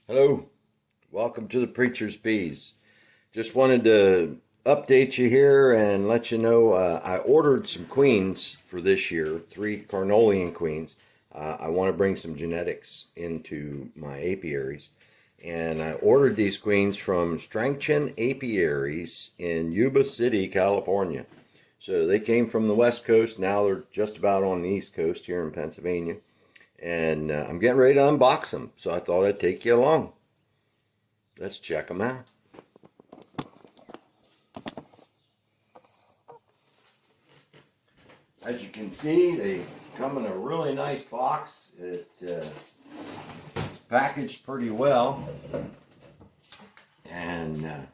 Hello, welcome to the Preacher's Bees. Just wanted to update you here and let you know I ordered some queens for this year, 3 Carnolian queens. I want to bring some genetics into my apiaries. And I ordered these queens from Strangchen Apiaries in Yuba City, California. So they came from the West Coast. Now they're just about on the East Coast here in Pennsylvania. And I'm getting ready to unbox them. So I thought I'd take you along. Let's check them out. As you can see, they come in a really nice box. It's packaged pretty well. And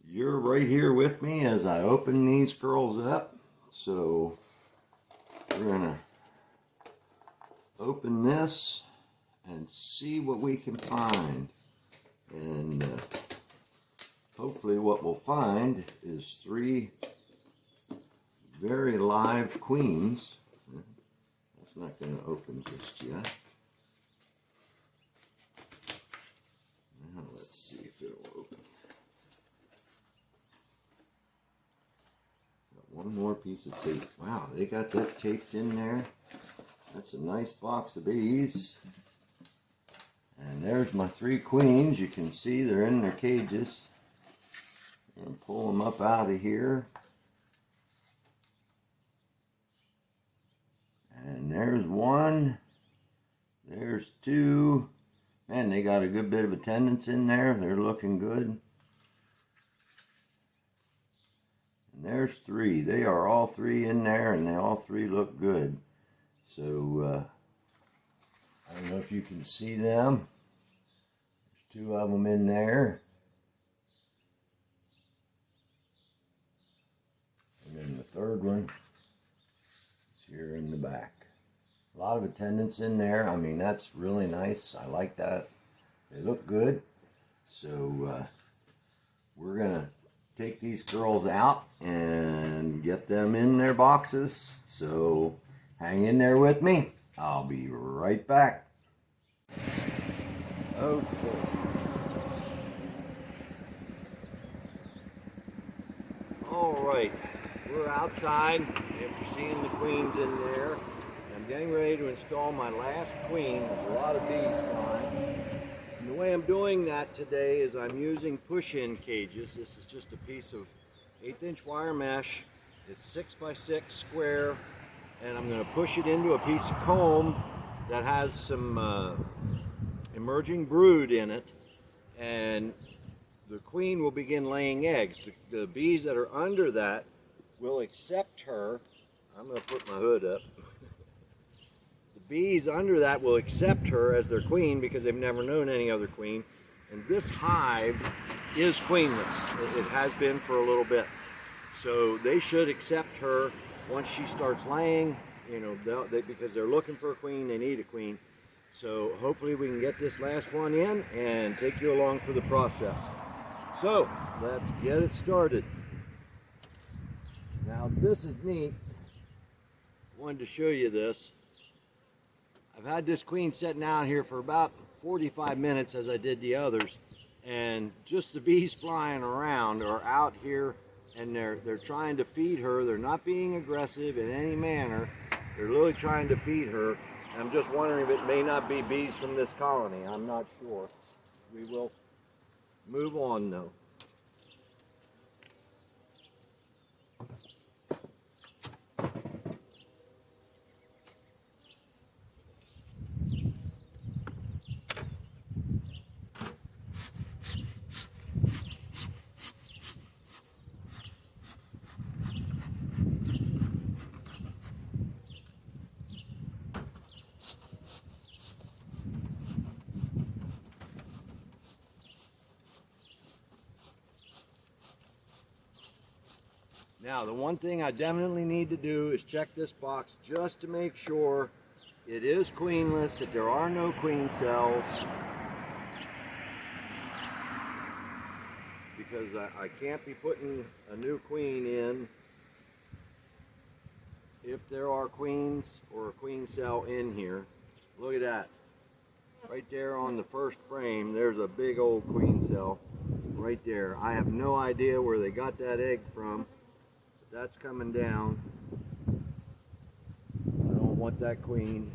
you're right here with me as I open these girls up. So we're going to open this and see what we can find. And hopefully what we'll find is 3 very live queens. That's not going to open just yet. Now let's see if it'll open. Got one more piece of tape. Wow, they got that taped in there. That's a nice box of bees. And there's my 3 queens. You can see they're in their cages. I'm going to pull them up out of here. And there's 1. There's 2. Man, they got a good bit of attendance in there. They're looking good. And there's 3. They are all 3 in there, and they all 3 look good. So, I don't know if you can see them. There's 2 of them in there. And then the 3rd one is here in the back. A lot of attendance in there. I mean, that's really nice. I like that. They look good. So, we're going to take these girls out and get them in their boxes. So, hang in there with me. I'll be right back. Okay. All right. We're outside after seeing the queens in there. I'm getting ready to install my last queen. There's a lot of bees flying. And the way I'm doing that today is I'm using push-in cages. This is just a piece of 1/8" wire mesh. It's 6 by 6 square, and I'm going to push it into a piece of comb that has some emerging brood in it, and the queen will begin laying eggs. The bees that are under that will accept her. I'm going to put my hood up. The bees under that will accept her as their queen because they've never known any other queen. And this hive is queenless. It has been for a little bit. So they should accept her once she starts laying, you know, because they're looking for a queen, they need a queen. So hopefully we can get this last one in and take you along for the process. So let's get it started. Now this is neat. I wanted to show you this. I've had this queen sitting out here for about 45 minutes as I did the others, and just the bees flying around are out here, and they're trying to feed her. They're not being aggressive in any manner. They're really trying to feed her. I'm just wondering if it may not be bees from this colony. I'm not sure. We will move on though. Now, the one thing I definitely need to do is check this box just to make sure it is queenless, that there are no queen cells, because I can't be putting a new queen in if there are queens or a queen cell in here. Look at that. Right there on the first frame, there's a big old queen cell right there. I have no idea where they got that egg from, but that's coming down. I don't want that queen.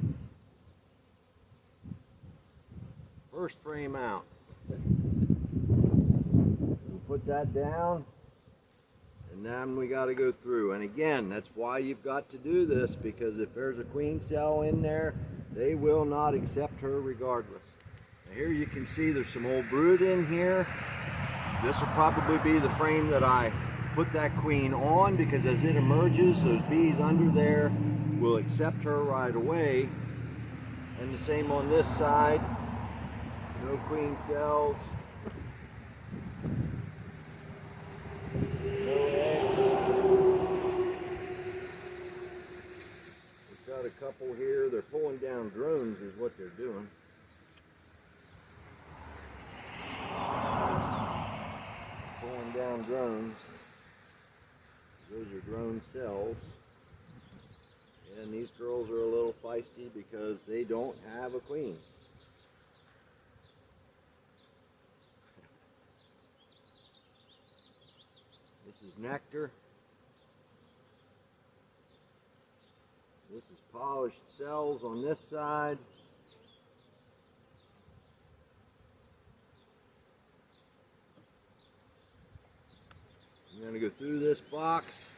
First frame out. We'll put that down, and then we got to go through. And again, that's why you've got to do this, because if there's a queen cell in there, they will not accept her regardless. Now here you can see there's some old brood in here. This will probably be the frame that I put that queen on, because as it emerges, those bees under there will accept her right away. And the same on this side. No queen cells. No eggs. We've got a couple here. They're pulling down drones is what they're doing. Pulling down drones. Those are drone cells. And these girls are a little feisty because they don't have a queen. This is nectar. This is polished cells on this side. I'm going to go through this box.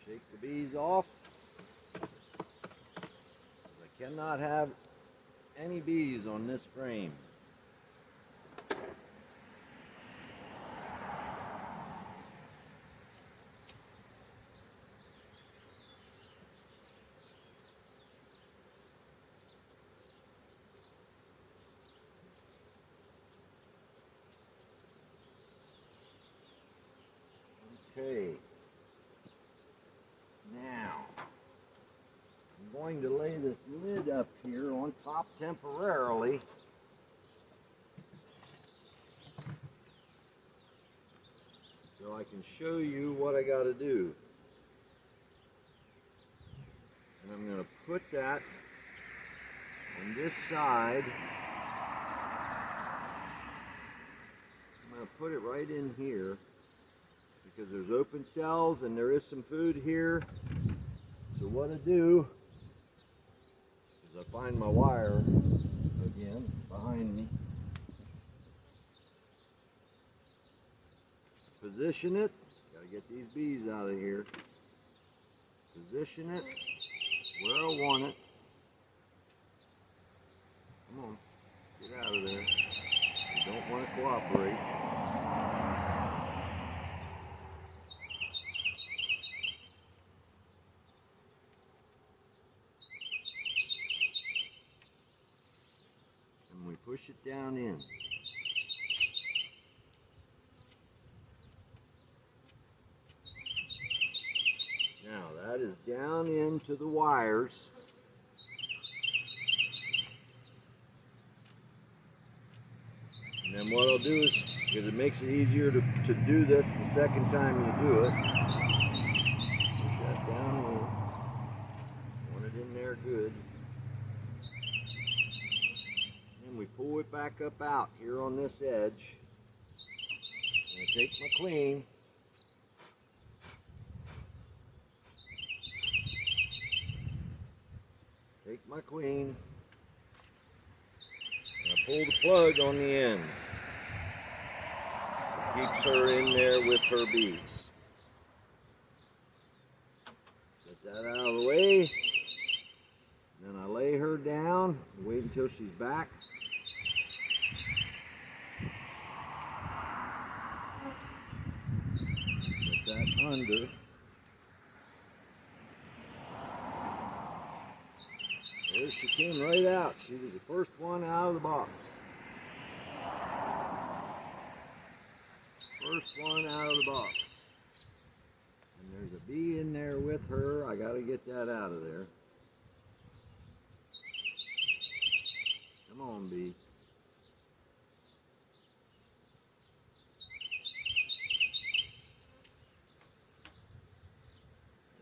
Shake the bees off. I cannot have any bees on this frame. Okay. Now, I'm going to lay this lid up here on top temporarily. So I can show you what I got to do. And I'm going to put that on this side. I'm going to put it right in here, because there's open cells and there is some food here. So what I do is I find my wire again behind me, position it, gotta get these bees out of here, position it where I want it. Come on, get out of there. You don't want to cooperate. Push it down in. Now that is down into the wires. And then what I'll do is, because it makes it easier to do this the second time you do it, push that down in. Want it in there good. We pull it back up out here on this edge. I'm going to take my queen. Take my queen. And I pull the plug on the end. It keeps her in there with her bees. Set that out of the way. Then I lay her down, wait until she's back. under. There she came right out. She was the first one out of the box. First one out of the box. And there's a bee in there with her. I gotta get that out of there. Come on, bee.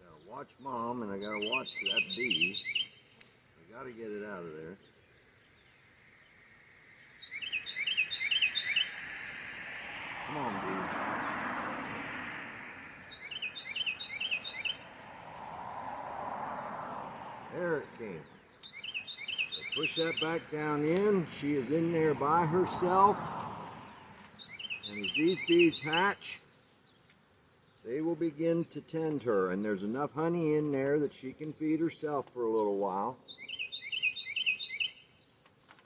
Gotta watch Mom, and I gotta watch that bee. I gotta get it out of there. Come on, bee. There it came. So push that back down in. She is in there by herself. And as these bees hatch, they will begin to tend her. And there's enough honey in there that she can feed herself for a little while.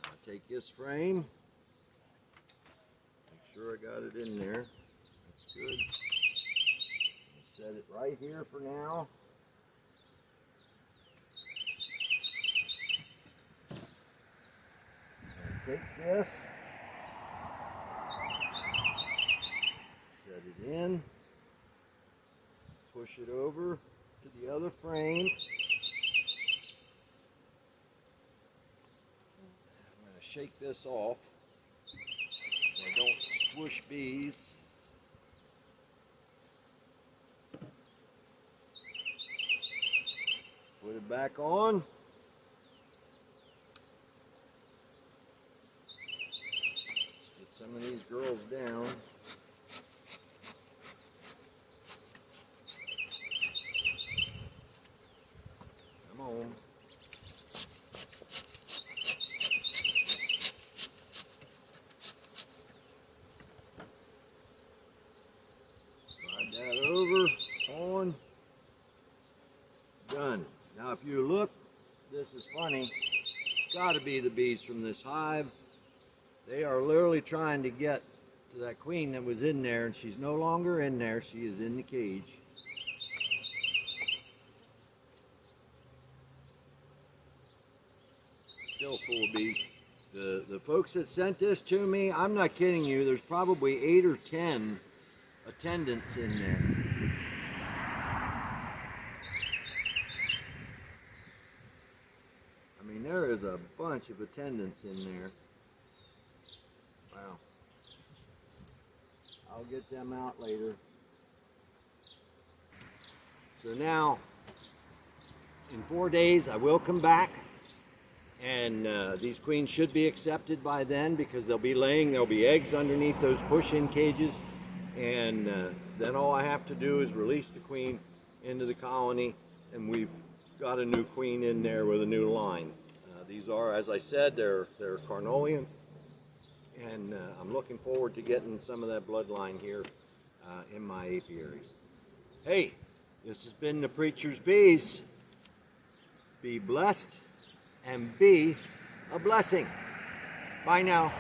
I'll take this frame. Make sure I got it in there. That's good. Set it right here for now. Take this, set it in, push it over to the other frame. I'm going to shake this off so I don't squish bees. Put it back on. Some of these girls down. Come on. Slide that over, on, done. Now if you look, this is funny. It's got to be the bees from this hive. They are literally trying to get to that queen that was in there, and she's no longer in there. She is in the cage. Still full of bees. The folks that sent this to me, I'm not kidding you, there's probably 8 or 10 attendants in there. I mean, there is a bunch of attendants in there. Wow. I'll get them out later. So now, in 4 days, I will come back, and these queens should be accepted by then because they'll be laying, there'll be eggs underneath those push-in cages, and then all I have to do is release the queen into the colony, and we've got a new queen in there with a new line. These are, as I said, they're Carnolians. And I'm looking forward to getting some of that bloodline here in my apiaries. Hey, this has been the Preacher's Bees. Be blessed and be a blessing. Bye now.